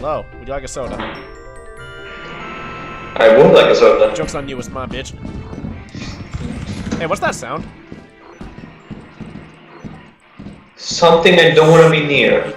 Hello, would you like a soda? I would like a soda. Joke's on you, it's my bitch. Hey, what's that sound? Something I don't want to be near.